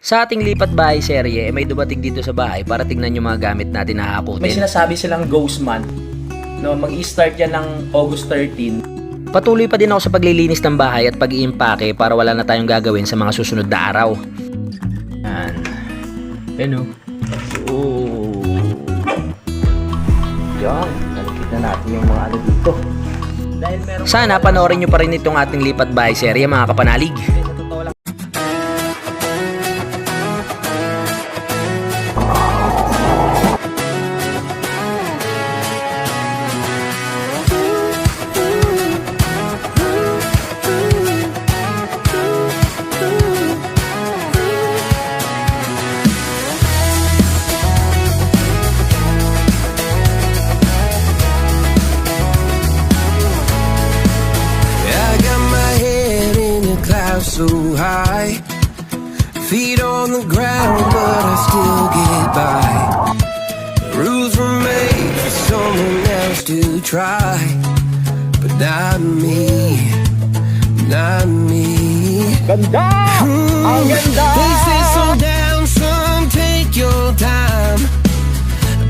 Sa ating lipat bahay serye, may dumating dito sa bahay para tingnan yung mga gamit natin na hakutin. May sinasabi silang ghost month. No, mag-i-start yan ng August 13. Patuloy pa din ako sa paglilinis ng bahay at pag-iimpake para wala na tayong gagawin sa mga susunod na araw. Yan. Yan o. Oh. Yan. Nakikita natin yung mga ano dito. Sana panoorin nyo pa rin itong ating lipat bahay serye mga kapanalig. So high, feet on the ground, but I still get by. The rules were made for someone else to try, but not me, not me. Ganda! Ang ganda! They say slow down, son, take your time,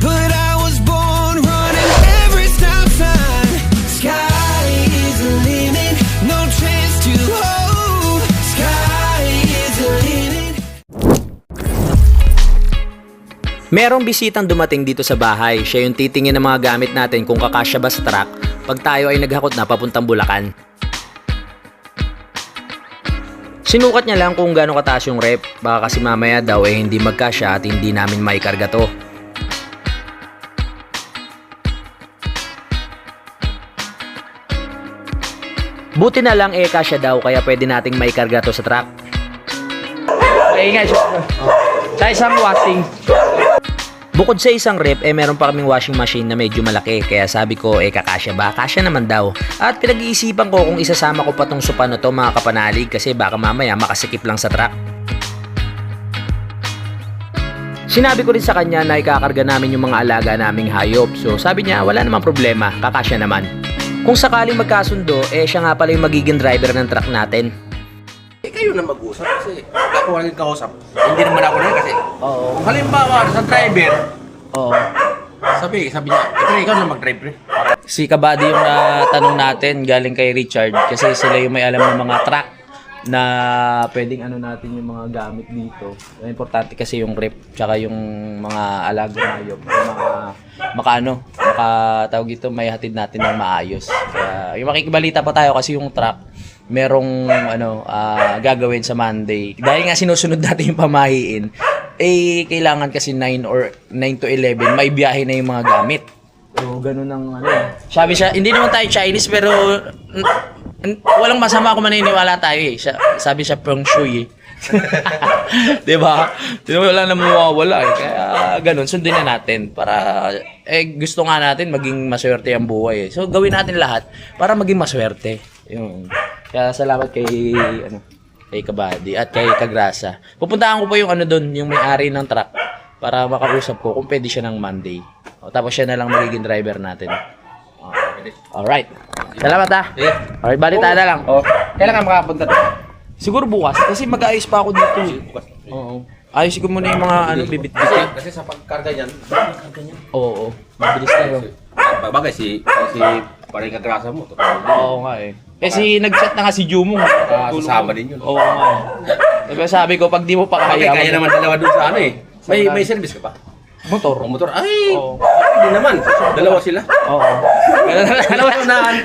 but I was born running every stop sign. Sky is the limit, no chance to hold. Merong bisitang dumating dito sa bahay. Siya yung titingin ng mga gamit natin kung kakasya ba sa truck pag tayo ay naghakot na papuntang Bulacan. Sinukat niya lang kung gaano kataas yung rep. Baka kasi mamaya daw eh hindi magkasya at hindi namin maikarga to. Buti na lang eh kasya daw kaya pwede nating maikarga to sa truck. Ingay siya. Sa isang washing. Bukod sa isang rep, meron pa kaming washing machine na medyo malaki. Kaya sabi ko, kakasya ba? Kasya naman daw. At pinag-iisipan ko kung isasama ko pa tong sopa na to mga kapanalig kasi baka mamaya makasikip lang sa truck. Sinabi ko rin sa kanya na ikakarga namin yung mga alaga naming hayop. So sabi niya, wala namang problema, kakasya naman. Kung sakaling magkasundo, siya nga pala yung magiging driver ng truck natin. Kayo na mag-usap kasi ako lang yung kausap. Hindi naman ako na kasi. Oo. Kung halimbawa sa driver, Oo. sabi niya, ikaw na mag-drive rin. Si Kabady yung tanong natin galing kay Richard kasi sila yung may alam ng mga truck na pwedeng ano natin yung mga gamit dito. Importante kasi yung rep tsaka yung mga alagang hayop. Yung mga makatawag ito, may hatid natin ng maayos. Kaya, yung makikibalita pa tayo kasi yung truck merong gagawin sa Monday. Dahil nga sinusunod natin yung pamahiin, kailangan kasi 9 to 11 may biyahe na yung mga gamit. So, ganun ang Sabi siya, hindi naman tayo Chinese pero walang masama kung maniniwala tayo eh. Sabi siya feng shui eh. Diba? Wala na mawawala eh. Kaya ganun, sundin na natin para gusto nga natin maging maswerte ang buhay eh. So gawin natin lahat para maging maswerte. Yun. Kaya salamat kay Kabady at kay Kagrasa. Pupuntahan ko pa yung yung may-ari ng truck para makausap ko kung pwede siya ng Monday. Tapos siya na lang magiging driver natin. Alright. Salamat ha. Alright, balita na lang. Kailan ka makapunta doon? Siguro bukas kasi mag-aayos pa ako dito. Bukas. Oo. Ayos ko muna yung mga bibit-bit. Kasi sa pagkarga niyan, Oo. Mabilis na yun. bagay si parang kagrasa mo. Oo nga eh. Nag-chat na nga si Jumong. Sasama din yun. Oo nga eh. Diba sabi ko, pag di mo pa Okay, kaya... kaya naman dalawa doon sa May service ka pa? Motor. Motor? Ay! Oo. Hindi naman. Dalawa sila. Oo. Dalawa unahan.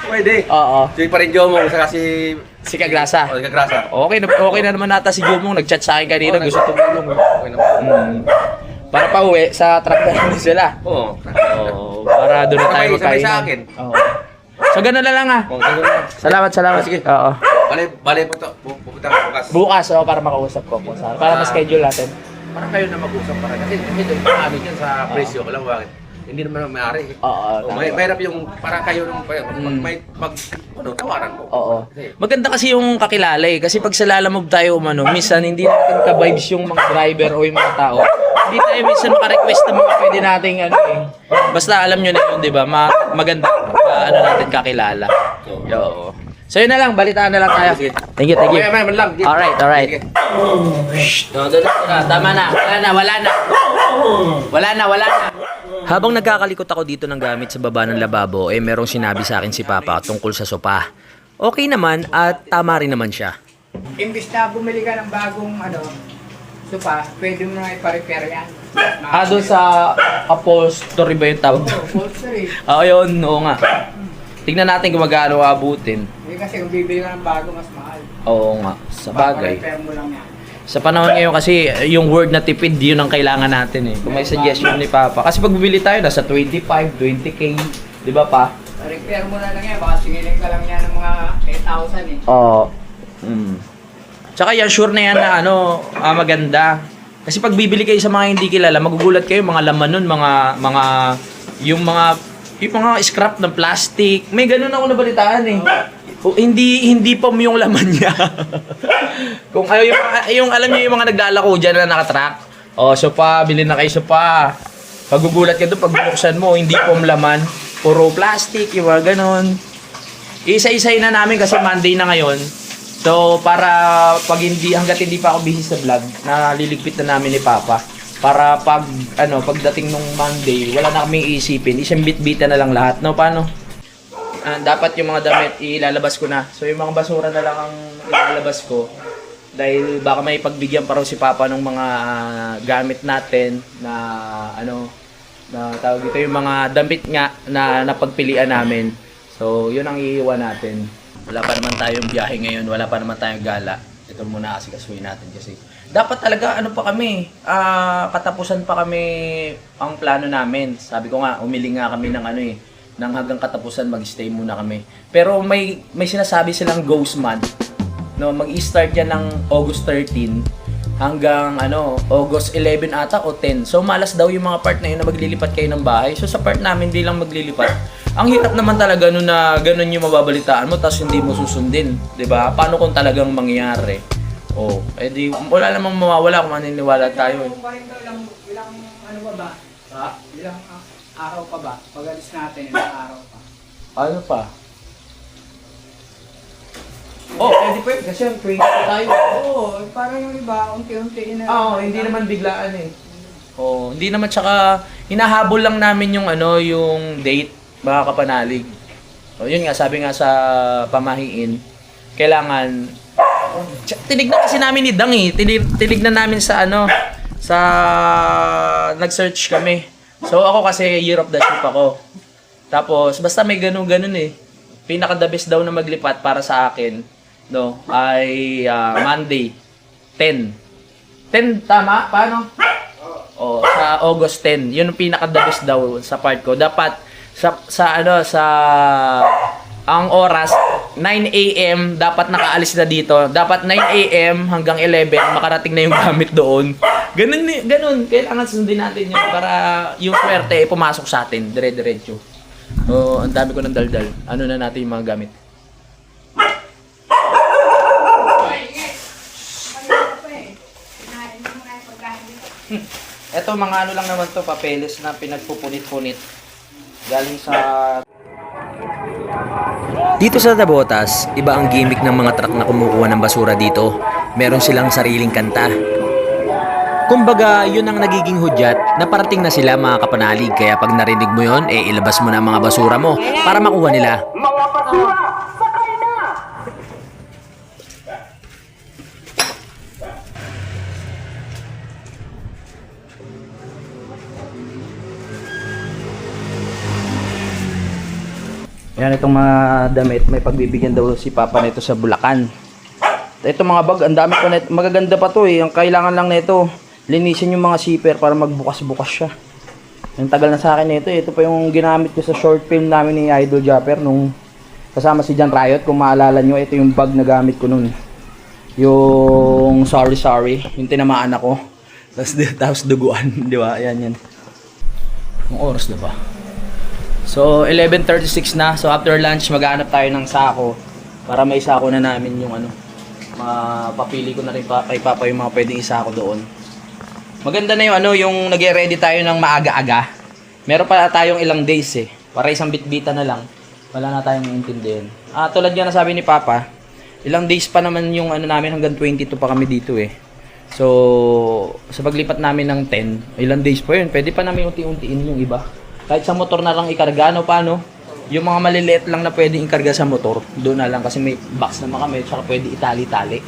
Pwede. Oo. Si parin Jomong saka si Kagrasa. Kagrasa. Okay na naman nata si Jumong. Nag-chat sa akin kanina. Gusto tumulong. Okay naman. Para pa uwi sa truck na sila. Oo. Oo. Para doon na tayo Sabay magkainan. sa akin. Oo. So ganun na lang ah. Salamat. Salamat. Sige. Oo. Bale po to. Pupunta ka bukas. Bukas para makausap ko po. Para ma-schedule natin. Parang kayo na mag-usap para kasi ito yung pang-amin yan sa presyo ko lang. Bakit? Hindi naman may-ari. Oo. Mahirap yung parang kayo nung tawaran ko. Oo. Maganda kasi yung kakilala eh. Kasi pag sa Lalamove tayo minsan hindi natin ka-vibes yung mga driver o yung mga tao. Hindi tayo minsan maka-request na mga pwede nating Basta alam nyo na yun, di ba? Maganda natin kakilala. Oo. So yun na lang, balitaan na lang tayo. Sige. Thank you, thank you. Okay, man lang. Alright. Sige. Tama na. Wala na. Habang nagkakalikot ako dito ng gamit sa baba ng lababo, merong sinabi sa akin si Papa tungkol sa sopa. Okay naman at tama rin naman siya. Imbis na bumili ka ng bagong sopa, pwede mo na i-repair yan. Doon sa upholstery ba yung tawag? Oo, upholstery. Yun, oo nga. Tignan natin kung magkano abutin. Hindi kasi kung bibili ka ng bago, mas mahal. Oo nga, sa bagay. Repair mo lang yan. Sa panahon ngayon kasi, yung word na tipid, yun ang kailangan natin eh. Kung may suggestion ni Papa. Kasi pag bibili tayo, nasa 25, 20k. Di ba pa? Repair mo na lang yan, baka singilin ka lang yan ng mga 8,000 eh. Oo. Tsaka yan, sure na yan na maganda. Kasi pag bibili kayo sa mga hindi kilala, magugulat kayo, mga laman nun, yung mga scrap ng plastic. May ganun ako nabalitaan eh. Hindi pa yung laman niya. Kung yung alam niyo yung mga naglalako diyan na nakatrack. Sopa, bilhin na kayo sopa. Pagugulat ka doon pag buksan mo, hindi pa laman, puro plastic, yung mga ganun. Isa-isahin na namin kasi Monday na ngayon. So para hangga't hindi pa ako busy sa vlog, naliligpit na namin ni Papa. Para pagdating nung Monday, wala na kaming iisipin. Isang bit-bitan na lang lahat. No, paano? Dapat yung mga damit ilalabas ko na. So yung mga basura na lang ang ilalabas ko. Dahil baka may pagbigyan pa raw si Papa ng mga gamit natin na na tawag dito yung mga damit nga na napagpilian namin. So yun ang iiwan natin. Wala pa naman tayong biyahe ngayon, wala pa naman tayong gala. Ito muna kasi kasuhin natin kasi dapat talaga katapusan pa kami ang plano namin. Sabi ko nga, umiling nga kami ng nang hanggang katapusan mag-stay muna kami. Pero may sinasabi silang ghost month. No, mag-i-start yan ng August 13 hanggang August 11 ata o 10. So malas daw yung mga part na yun na maglilipat kayo ng bahay. So sa part namin di lang maglilipat. Ang hirap naman talaga na ganun yung mababalitaan mo tapos hindi mo susundin, 'di ba? Paano kung talagang mangyayari? Di wala namang mawawala kung maniniwala tayo. Kung ilang ba? Ilang araw pa ba? Pag-alis natin, ilang araw pa? Ano pa? Pwede pa yun. Kasi ang 20 tayo. Parang yung iba, unti-unti na. Hindi naman biglaan eh. Hindi naman tsaka hinahabol lang namin yung yung date, mga kapanalig. Yun nga, sabi nga sa pamahiin, kailangan tinignan kasi namin ni Dang eh. Tinignan namin sa nag-search kami. So ako kasi year of the sheep ako. Tapos basta may ganun eh. Pinaka the best daw na maglipat para sa akin ay Monday 10. 10 tama? Paano? Sa August 10. Yun ang pinaka the best daw sa part ko. Dapat ang oras 9 AM dapat nakaalis na dito. Dapat 9 AM hanggang 11 makarating na yung gamit doon. Ganun. Kailangan sundin natin yun para yung swerte pumasok sa atin dire-diretso. Ang dami ko ng daldal. Ano na natin yung mga gamit. Ito mga lang naman to, papeles na pinagpupunit-punit. Galing sa Dito sa Tabotas, iba ang gimmick ng mga truck na kumukuha ng basura dito. Meron silang sariling kanta. Kumbaga, yun ang nagiging hudyat na parating na sila mga kapanalig. Kaya pag narinig mo yun, ilabas mo na ang mga basura mo para makuha nila. Mga basura, sakay na! Yan itong mga damit, may pagbibigyan daw si Papa nito sa Bulacan. Ito mga bag, ang dami pa nito, magaganda pa to eh. Ang kailangan lang nito, linisin yung mga zipper para magbukas-bukas siya. Ang tagal na sa akin nito, ito pa yung ginamit ko sa short film namin ni Idol Japper nung kasama si John Riot. Kung maalala nyo, ito yung bag na gamit ko nun. Yung sorry, yung tinamaan ako. Tapos duguan, di ba? Ayan yan. Ang oras na ba? So 11:36 na. So after lunch maghahanap tayo ng sako para may sako na namin yung mapapili ko na rin kay Papa yung mga pwedeng isako doon. Maganda na yung yung nagre-ready tayo ng maaga-aga. Meron pa tayong ilang days eh. Para isang bitbita na lang. wala na tayong maintindihan. Tulad nga na sabi ni Papa, ilang days pa naman yung ano namin, hanggang 22 pa kami dito eh. So, sa paglipat namin ng 10, ilang days pa yun, pwede pa namin unti-untiin yung iba. Kahit sa motor na lang ikarga, ano paano? Yung mga maliliit lang na pwedeng ikarga sa motor, doon na lang kasi may box naman kami, tsaka pwede itali-tali.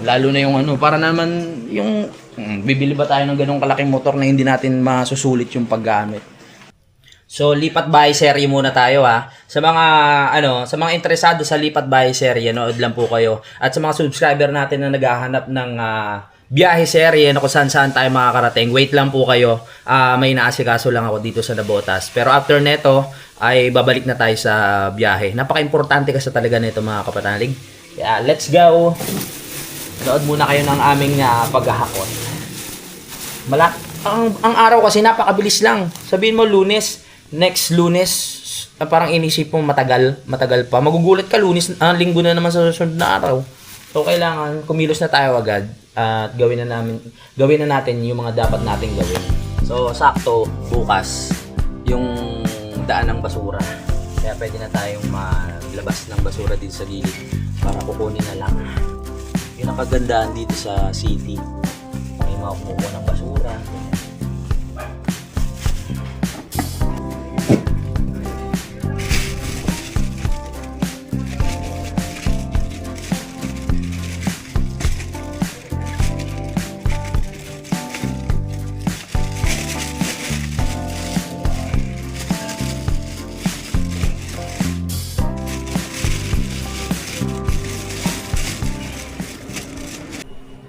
Lalo na yung ano, para naman yung bibili ba tayo ng ganong kalaking motor na hindi natin masusulit yung paggamit. So, lipat bahay serye muna tayo ha. Sa mga sa mga interesado sa lipat bahay serye, nood lang po kayo. At sa mga subscriber natin na naghahanap ng biyahe serye na kung saan tayo makakarating, wait lang po kayo. May inaasikaso lang ako dito sa Nabotas. Pero after neto, ay babalik na tayo sa biyahe. Napaka-importante kasi talaga nito mga kapanalig. Kaya let's go! Nood muna kayo ng aming paghahakot. Ang araw kasi napakabilis lang. Sabihin mo Lunes, next Lunes, parang inisip mo matagal pa. Magugulat ka Lunes, linggo na naman sa susunod na araw. So kailangan kumilos na tayo agad at gawin na natin yung mga dapat nating gawin. So sakto bukas yung daan ng basura. Kaya pwede na tayong maglabas ng basura dito sa gilid para kukunin na lang. Yung napagandaan dito sa city, may mga kumukuha ng basura.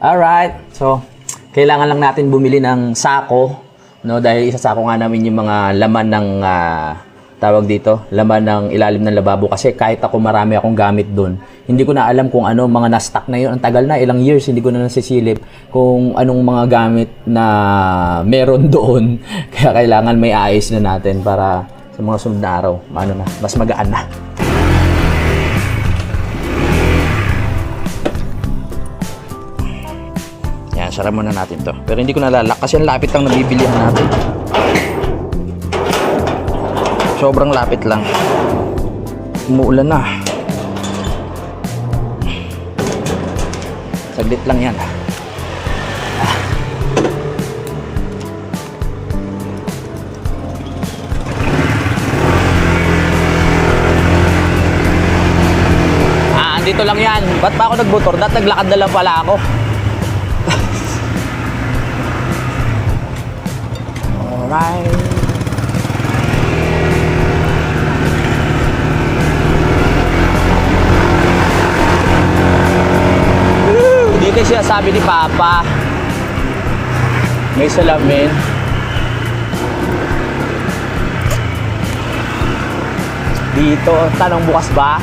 Alright, so kailangan lang natin bumili ng sako, no? Dahil isasako nga namin yung mga laman ng tawag dito, laman ng ilalim ng lababo kasi kahit ako marami akong gamit doon, hindi ko na alam kung ano mga na-stock na yun. Ang tagal na, ilang years hindi ko na nasisilip kung anong mga gamit na meron doon. Kaya kailangan may ayos na natin para sa mga sunod na araw, mas magaan na. Sara muna natin to. Pero hindi ko nalalak kasi ang lapit lang nabibilihan natin. Sobrang lapit lang. Umuulan na. Saglit lang yan. Andito lang yan. Ba't ba ako nagmotor? Naglakad na lang pala ako. Alright. Dito siya sabi ni Papa. May salamin. Dito, tanong bukas ba?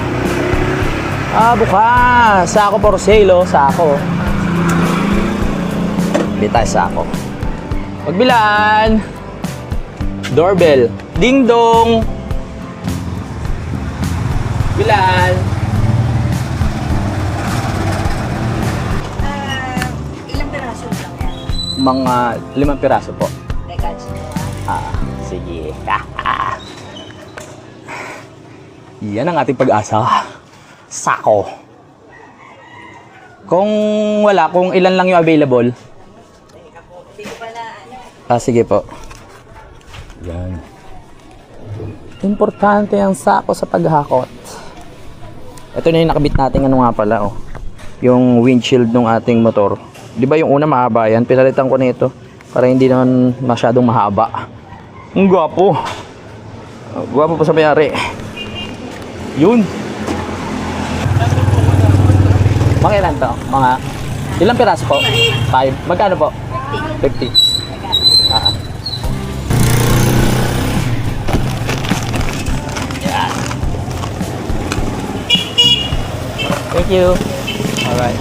Bukas. Sako for sale, oh. Sako. Bili tayo sako. Pagbilan. Doorbell. Ding dong. Bilan. Ilang piraso lang yan? Mga 5 piraso po. Regards mo. Sige. Yan ang ating pag-asa. Sako. Kung ilan lang yung available. Hindi ko pa na Sige po. Yan. Importante ang sako sa paghakot. Ito na yung nakabit natin nga pala, oh. Yung windshield ng ating motor. Di ba yung una mahaba yan? Pinalitan ko nito para hindi naman masyadong mahaba. Ang gwapo. Gwapo pa sa mayari. Yun. Mga ilan to? Mga ilang piraso po? 5. Magkano po? 50. Yeah. Thank you. All right.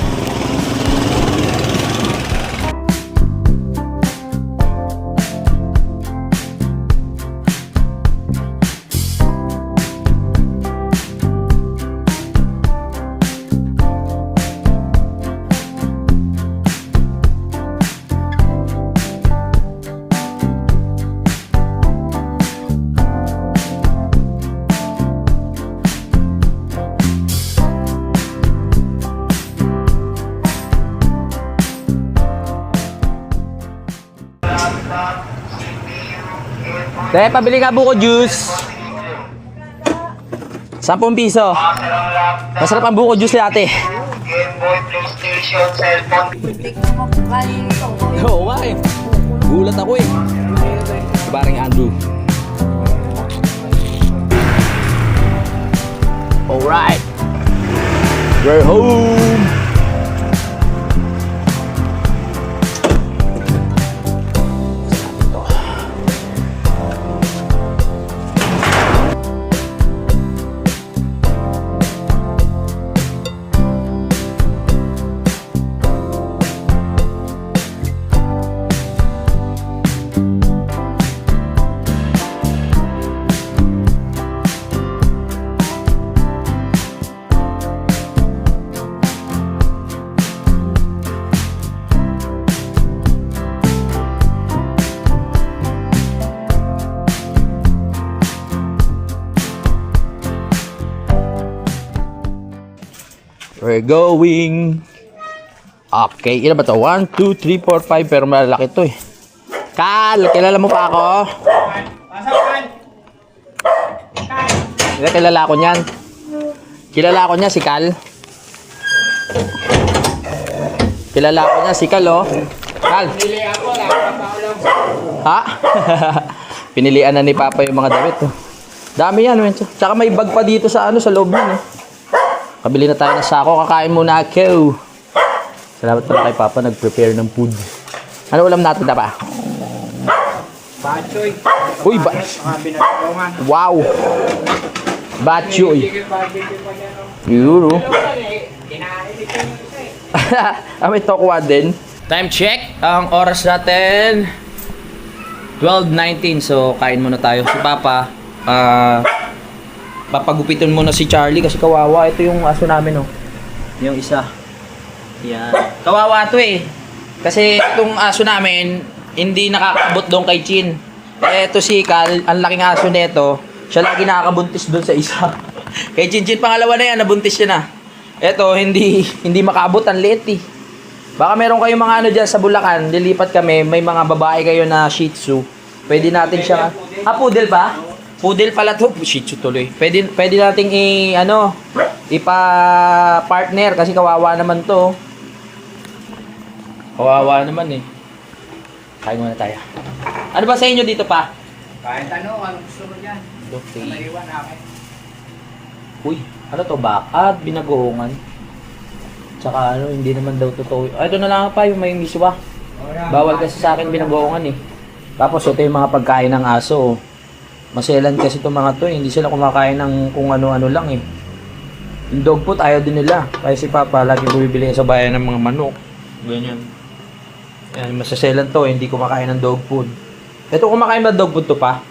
Te, pabili nga buko juice. 10 piso. Masarap ang buko juice ate. Muntik na mapakain ito. Oo nga eh. Gulat ako eh. Paring Andrew. Alright. We're home. We're going. Okay, ilan ba to? 1, 2, 3, 4, 5. Pero malaki to eh. Kal, kilala mo pa ako? Hindi, kilala ko niyan. Kilala ko niya si Kal. Kilala ko niya si Kal, oh. Kal. Ha? Pinilian na ni Papa yung mga damit, oh. Dami yan, Wencho. Tsaka may bag pa dito sa sa loob niyan, eh. Kabili na tayo ng sako. Kakain muna ako. Salamat pala kay Papa. Nag-prepare ng food. Ano ulam natin na pa? Bachoy. Uy, Mga binatulungan. wow! Batchoy. Barbecue pa yan, oh. Yuro. Kinahilig ko yung isa eh. May tokwa din. Time check. Ang oras natin 12:19. So, kain muna tayo. Si Papa, papagupitin muna si Charlie kasi kawawa. Ito yung aso namin, oh. Yung isa. Yan. Kawawa to eh. Kasi itong aso namin, hindi nakakabot doon kay Chin. Ito si Kal, ang laking aso nito. Siya lagi nakakabuntis doon sa isa. Kay Chin, pangalawa na yan, nabuntis siya na. Ito, hindi makabot, ang liit eh. Baka meron kayong mga ano dyan sa Bulacan, lilipat kami, may mga babae kayo na Shih Tzu. Pwede natin siya, poodle pa? Poodle pala to, Shih Tzu tuloy. Pwede nating ipa-partner kasi kawawa naman to. Kawawa naman eh. Kain muna tayo. Ano ba sa inyo dito pa? Kahit ano gusto mo dyan. Okay. Naiwan akin. Uy, ano to, bakad, binagoongan. Tsaka ano, hindi naman daw totoo. Ay, ito na lang pa, yung may miswa. Bawal kasi sa akin binagoongan eh. Tapos ito yung mga pagkain ng aso. Maselan kasi itong mga to, hindi sila kumakain ng kung ano-ano lang eh. Yung dog food, ayaw din nila. Kaya si Papa, lagi bumibili sa bayan ng mga manok. Ganyan. Yan, masaselan to, hindi kumakain ng dog food. Ito kumakain na dog food to pa.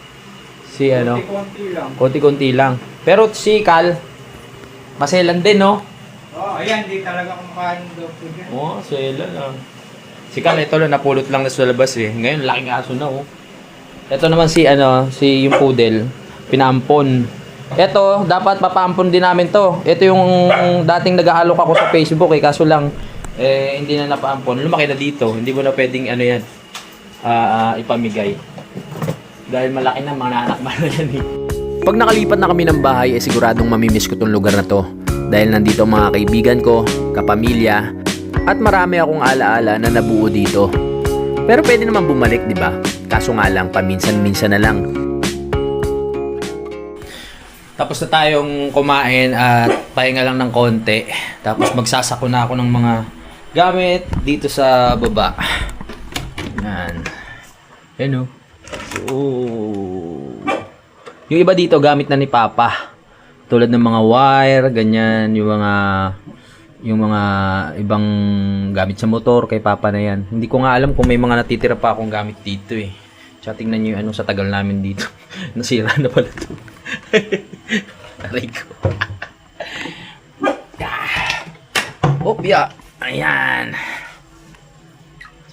Si ano? Konti lang. Konti-konti lang. Pero si Kal, maselan din, no? Oh, ayan, di talaga kumakain ng dog food yan. Oo, selan lang. Si Kal, ito lang, napulot lang na sa labas eh. Ngayon, laking aso na, oh. Ito naman si yung poodle, pinaampon. Ito, dapat papaampon din namin to. Ito yung dating nag-aalok ako sa Facebook eh, kaso lang, hindi na napaampon. Lumaki na dito, hindi mo na pwedeng yan, ipamigay. Dahil malaki na, mga anak man na yan eh. Pag nakalipat na kami ng bahay, siguradong mamimiss ko tong lugar na to. Dahil nandito ang mga kaibigan ko, kapamilya, at marami akong alaala na nabuo dito. Pero pwede naman bumalik, di ba? Kaso nga lang, paminsan-minsan na lang. Tapos na tayong kumain at pahinga lang ng konti. Tapos magsasako na ako ng mga gamit dito sa baba. Yan. Yan o. Yung iba dito gamit na ni Papa. Tulad ng mga wire, ganyan, yung mga ibang gamit sa motor kay Papa na yan. Hindi ko nga alam kung may mga natitira pa akong gamit dito eh. Tsaka tingnan nyo yung sa tagal namin dito. Nasira na pala ito. Aray ko. Opya. Ayan.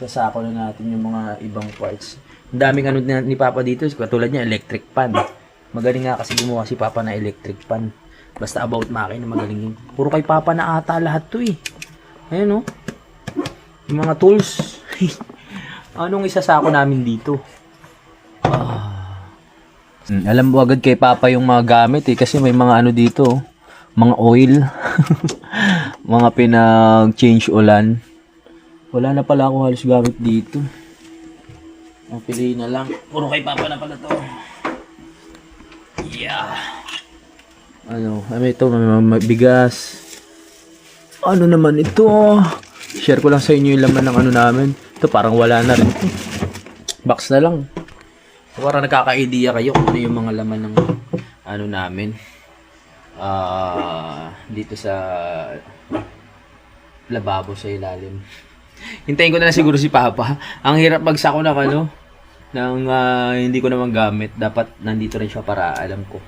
Sasako na natin yung mga ibang parts. Ang daming ano ni Papa dito. Katulad niya, electric pan. Magaling nga kasi gumawa si Papa na electric pan. Basta about makina, magaling yun. Puro kay Papa na ata lahat to eh. Ayan oh. Yung mga tools. Anong isasako namin dito? Alam mo agad kay Papa yung mga gamit eh kasi may mga ano dito, oh. Mga oil. Mga pinag-change ulan. Wala na pala ako halos gamit dito. Ang pili na lang. Puro kay Papa na pala to. Yeah. Ano, may ito, may bigas. Ano naman ito? Share ko lang sa inyo yung laman ng ano namin. Ito parang wala na rin. Box na lang. Para nagkaka-idea kayo kung ano yung mga laman ng ano namin. Dito sa lababo sa ilalim. Hintayin ko na lang siguro si Papa. Ang hirap magsako ng ano, ng hindi ko naman gamit. Dapat nandito rin siya para alam ko.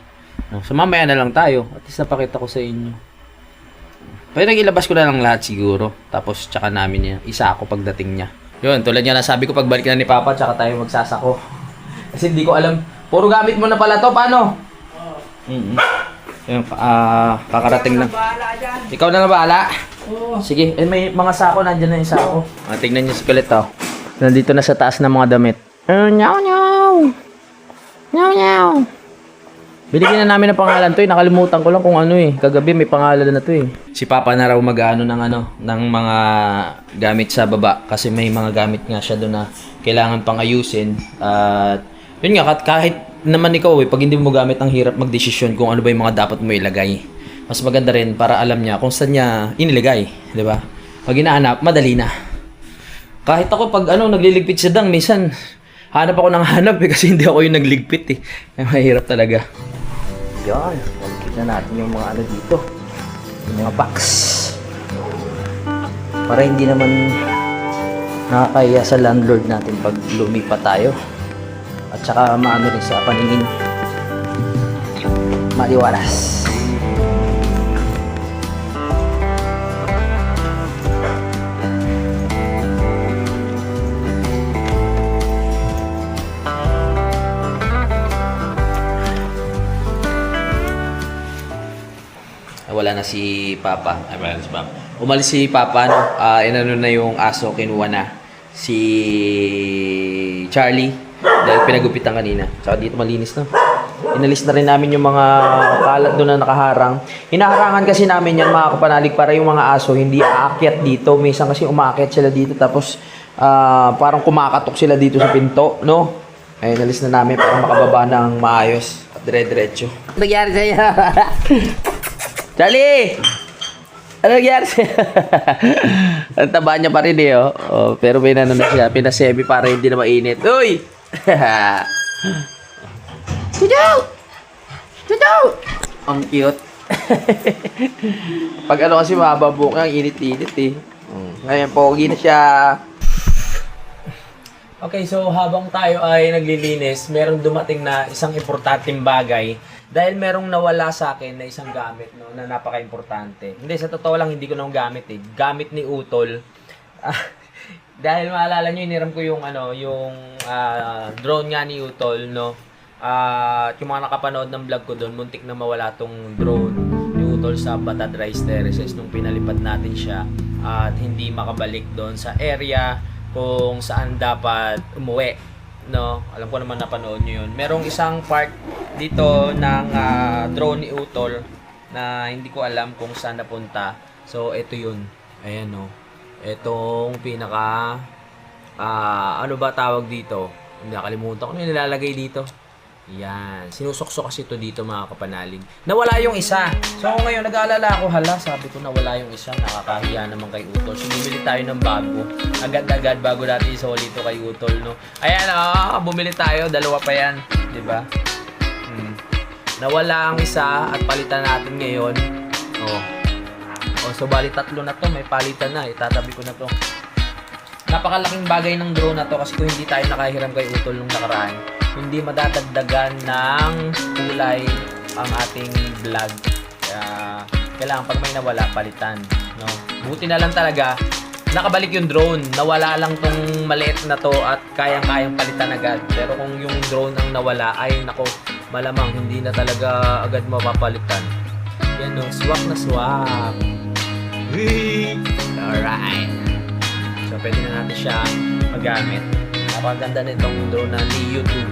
No, so mamaya na lang tayo. At least napakita ko sa inyo. Pwede ilabas ko na lang lahat siguro. Tapos tsaka namin niya. Isa ako pagdating niya. Yun, tulad nga nasabi ko pagbalik na ni Papa, tsaka tayo magsasako. Kasi hindi ko alam. Puro gamit mo na pala to. Paano? Yun, kakarating lang. Ikaw na bahala. Sige, may mga sako. Nandiyan na yung sako. Tignan niyo si Kulit to. Nandito na sa taas ng mga damit. Nyaw nyaw. Nyaw nyaw. Binigyan na namin ng pangalan to eh. Nakalimutan ko lang kung ano eh. Kagabi may pangalan na to eh. Si Papa na raw mag-ano ng mga gamit sa baba. Kasi may mga gamit nga siya doon na kailangan pang ayusin. At yun nga, kahit naman ikaw eh, pag hindi mo gamit, ang hirap magdesisyon kung ano ba yung mga dapat mo ilagay. Mas maganda rin para alam niya kung saan niya inilagay. Di ba? Pag inaanap, madali na. Kahit ako pag nagliligpit sa dang, minsan hanap ako ng hanap eh. Kasi hindi ako yung nagligpit eh. Kaya mahirap talaga. Yan, nakikita natin yung mga ano dito. Yung mga box. Para hindi naman nakakaya sa landlord natin pag lumipat tayo. At saka maano rin sa paningin. Maliwalas. Wala na si Papa. Ay, wala na si Papa. Umalis si Papa, no? Inano na yung aso, kinuha na si Charlie dahil pinagupitan kanina. Tsaka dito malinis na. Inalis na rin namin yung mga kalat doon na nakaharang. Hinaharangan kasi namin yan, mga kapanalig, para yung mga aso hindi aakyat dito. Minsan kasi umaakyat sila dito tapos parang kumakatok sila dito sa pinto, no? Ay, inalis na namin para makababa ng maayos at dire-diretso. Nagyari sa'yo? Charlie! Ano nangyari sa'yo? Ang taba niya pa rin eh, oh. Pero may na siya. Pinasemi para hindi na mainit. Uy! Tudaw! Tudaw! Ang cute. Pag ano kasi mababok ang init-init eh. Ngayon, pogi na siya. Okay, so habang tayo ay naglilinis, merong dumating na isang importanteng bagay. Dahil merong nawala sa akin na isang gamit, no, na napaka-importante. Hindi, sa totoo lang, hindi ko nang gamit eh. Gamit ni Utol. Dahil maalala nyo, iniram ko yung, drone nga ni Utol, no. Yung mga nakapanood ng vlog ko doon, muntik na mawala tong drone ni Utol sa Batad Rice Terraces nung pinalipad natin siya. At hindi makabalik doon sa area kung saan dapat umuwi. No, alam ko naman napanood nyo yun. Merong isang part dito ng drone ni Utol na hindi ko alam kung saan napunta. So, ito yun. Ayan, no. Itong pinaka ano ba tawag dito? Hindi nakalimutan ko na nilalagay dito. Yan. Sinusoksok kasi ito dito, mga kapanalig. Nawala yung isa. So ngayon nag-aalala ako, hala, sabi ko nawala yung isa. Nakakahiya naman kay Utol. So bumili tayo ng bago. Agad-agad bago natin isoli ito kay Utol, no. Ayan, bumili tayo. Dalawa pa yan. Diba? Nawala ang isa at palitan natin ngayon. So bali tatlo na to. May palitan na. Itatabi ko na to. Napakalaking bagay ng drone na to kasi kung hindi tayo nakahiram kay Utol nung nakaraan, hindi madadagdagan ng kulay ang ating vlog. Kailangan pag may nawala, palitan. No? Buti na lang talaga, nakabalik yung drone. Nawala lang tong maliit na to at kayang-kayang palitan agad. Pero kung yung drone ang nawala, ay nako, malamang hindi na talaga agad mapapalitan. Yan no, swak na swak. Alright. So, pwede na natin siya magamit. Napakaganda nitong drone na ni YouTube.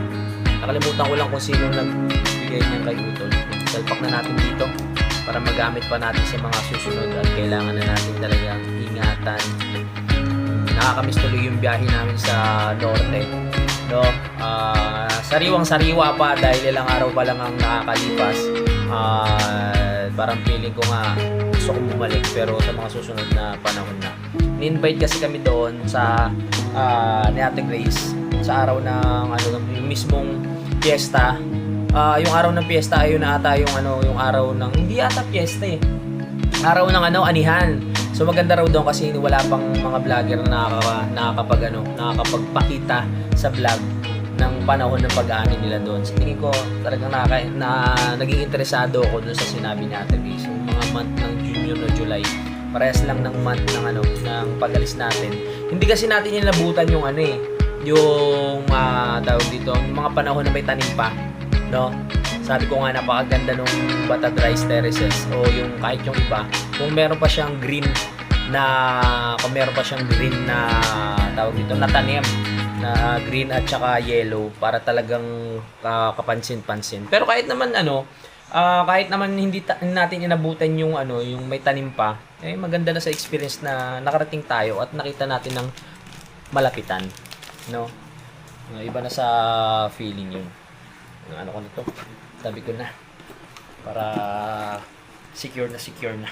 Nakalimutan ko lang kung sino nagbigay niyan kay Utol. Salpak na natin dito para magamit pa natin sa mga susunod at kailangan na natin talagang ingatan. Nakakamiss tuloy yung biyahe namin sa Norte, no? Sariwang-sariwa pa dahil ilang araw pa lang ang nakakalipas. Parang feeling ko nga gusto kong bumalik, pero sa mga susunod na panahon na. Ni-invite kasi kami doon sa ni Ate Grace sa araw ng yung mismong piyesta. Yung araw ng piyesta ay yun na ata yung araw ng hindi ata piyesta eh. Araw ng anihan. So maganda raw doon kasi wala pang mga vlogger na nakakapagpakita sa vlog ng panahon ng pag-aani nila doon. So tingin ko talagang naging interesado ako doon sa sinabi ni Ate Grace. Yung mga month ng June o July, parehas lang ng month ng pag-alis natin. Hindi kasi natin yung nabutan yung yung tawag dito, yung mga panahon na may tanim pa, no? Sabi ko nga napakaganda nung Batad Rice Terraces o yung kahit yung iba, kung meron pa siyang green na tawag dito, na tanim na green at saka yellow para talagang kapansin-pansin. Pero kahit naman hindi natin inabutan yung yung may tanim pa, maganda na sa experience na nakarating tayo at nakita natin ng malapitan, no? Iba na sa feeling yun. Ko na to, sabi ko na para secure na.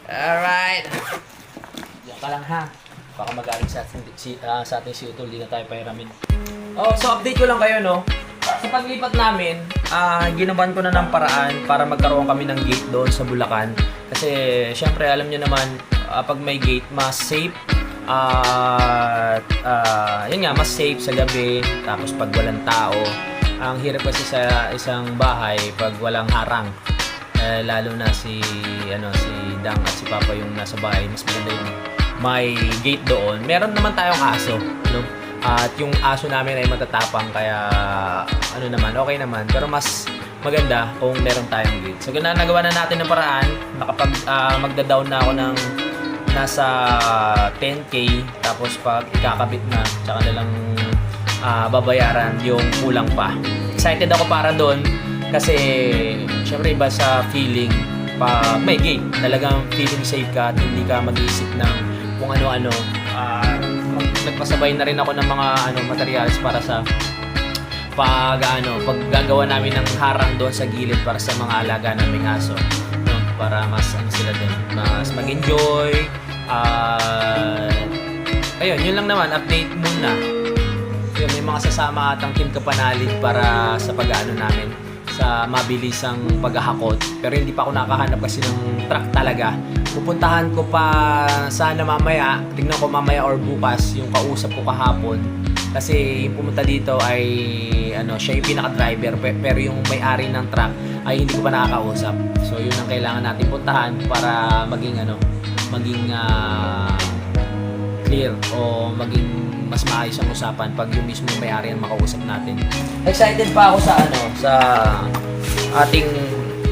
Alright, diyan ka lang ha, baka magaling sa ating si Utol, di na tayo pahiramin. So update ko lang kayo, no? Sa paglipat namin, ginawan ko na ng paraan para magkaroon kami ng gate doon sa Bulacan. Kasi syempre alam niyo naman, pag may gate, mas safe. Yun nga, mas safe sa gabi. Tapos pag walang tao, ang hirap kasi sa isang bahay pag walang harang. Lalo na si Dang at si Papa yung nasa bahay, mas maganda yung may gate doon. Meron naman tayong aso, no? At yung aso namin ay matatapang, kaya okay naman. Pero mas maganda kung meron tayong gate. So nagawa na natin ng paraan. Magda-down na ako ng nasa 10K, tapos pag ikakabit na, tsaka na lang babayaran yung kulang pa. Excited ako para doon kasi syempre iba sa feeling pag may gate. Talagang feeling safe ka at hindi ka mag-iisip ng kung ano-ano. Nagpasabay na rin ako ng mga materials para sa paggagawa namin ng harang doon sa gilid para sa mga alaga naming aso, no? Para mas sila doon, mas mag-enjoy. Ayun, yun lang naman, update muna. Yun, may mga sasama atang Team Kapanalid para sa pag-aano namin sa mabilisang paghahakot. Pero hindi pa ako nakahanap kasi ng truck talaga. Pupuntahan ko pa sana mamaya, tingnan ko mamaya or bukas yung kausap ko kahapon. Kasi yung pumunta dito ay siya yung pinaka-driver, pero yung may-ari ng truck ay hindi ko pa nakakausap. So yun ang kailangan natin puntahan para maging clear o maging mas maayos ang usapan pag yung mismo may-ari ang makausap natin. Excited pa ako sa ating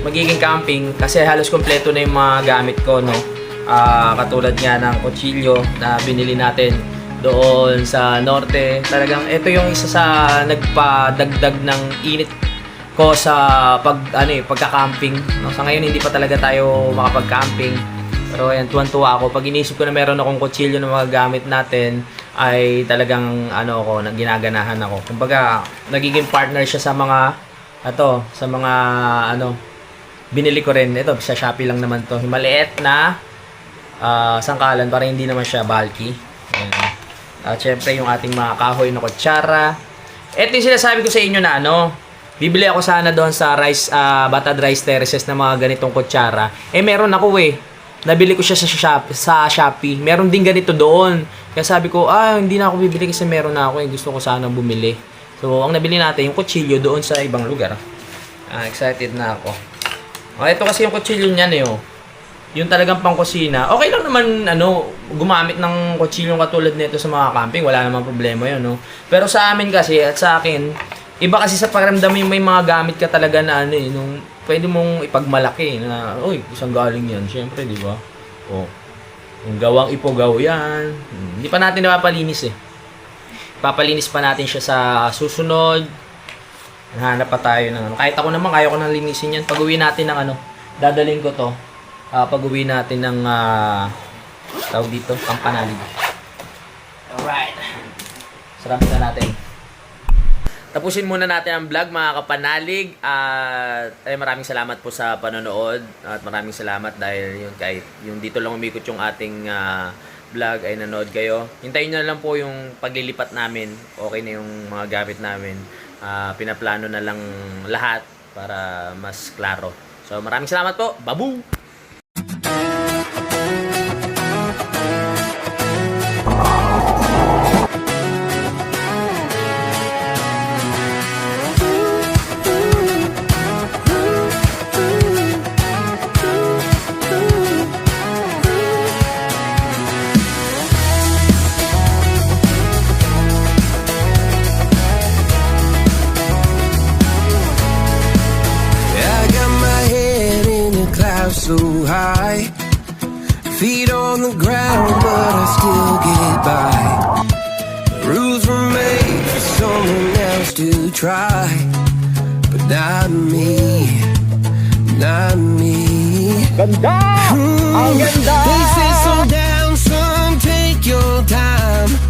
magiging camping kasi halos kompleto na yung mga gamit ko, no? Katulad nga ng kutsilyo na binili natin doon sa Norte. Talagang ito yung isa sa nagpadagdag ng init ko sa pagka-camping, no? Sa ngayon hindi pa talaga tayo makapag-camping. Pero ayan, tuwan-tuwa ako. Pag inisip ko na meron akong kutsilyo na mga gamit natin, ay talagang ginaganahan ako. Kumbaga, nagiging partner siya sa mga binili ko rin. Ito, sa Shopee lang naman to. Maliit na sangkalan para hindi naman siya bulky. Ayan. At syempre, yung ating mga kahoy na kutsara. Ito yung sinasabi ko sa inyo na bibili ako sana doon sa Batad Rice Terraces na mga ganitong kutsara. Meron ako Nabili ko siya sa Shopee. Meron din ganito doon. Kaya sabi ko, hindi na ako bibili kasi meron na ako. Gusto ko sana bumili. So, ang nabili natin, yung kutsilyo doon sa ibang lugar. Excited na ako. Ito kasi yung kutsilyo niyan yung talagang pangkusina. Okay lang naman, gumamit ng kutsilyo katulad nito sa mga camping. Wala namang problema yun, no? Pero sa amin kasi, at sa akin, iba kasi sa pakiramdam yung may mga gamit ka talaga na pwede mong ipagmalaki na, isang galing yan. Siyempre, di ba? Yung gawang ipogaw yan. Hindi pa natin napapalinis Papalinis pa natin siya sa susunod. Hanap pa tayo ng ano. Kahit ako naman, kaya ko nang linisin yan. Pag-uwi natin ng ano, dadalhin ko to. Pag-uwi natin ng, tawag dito, Pampanalig. Alright. Saramin na natin. Tapusin muna natin ang vlog, mga kapanalig. At maraming salamat po sa panonood. At maraming salamat dahil yun, kahit yung dito lang umikot yung ating vlog ay nanood kayo. Hintayin nyo na lang po yung paglilipat namin. Okay na yung mga gamit namin. Pinaplano na lang lahat para mas klaro. So maraming salamat po. Babu! I got my head in a cloud so high, feet on the ground, but I still get by. Rules were made for someone else to try, but not me, not me. Ganda! Ang ganda! They say slow down, son, take your time.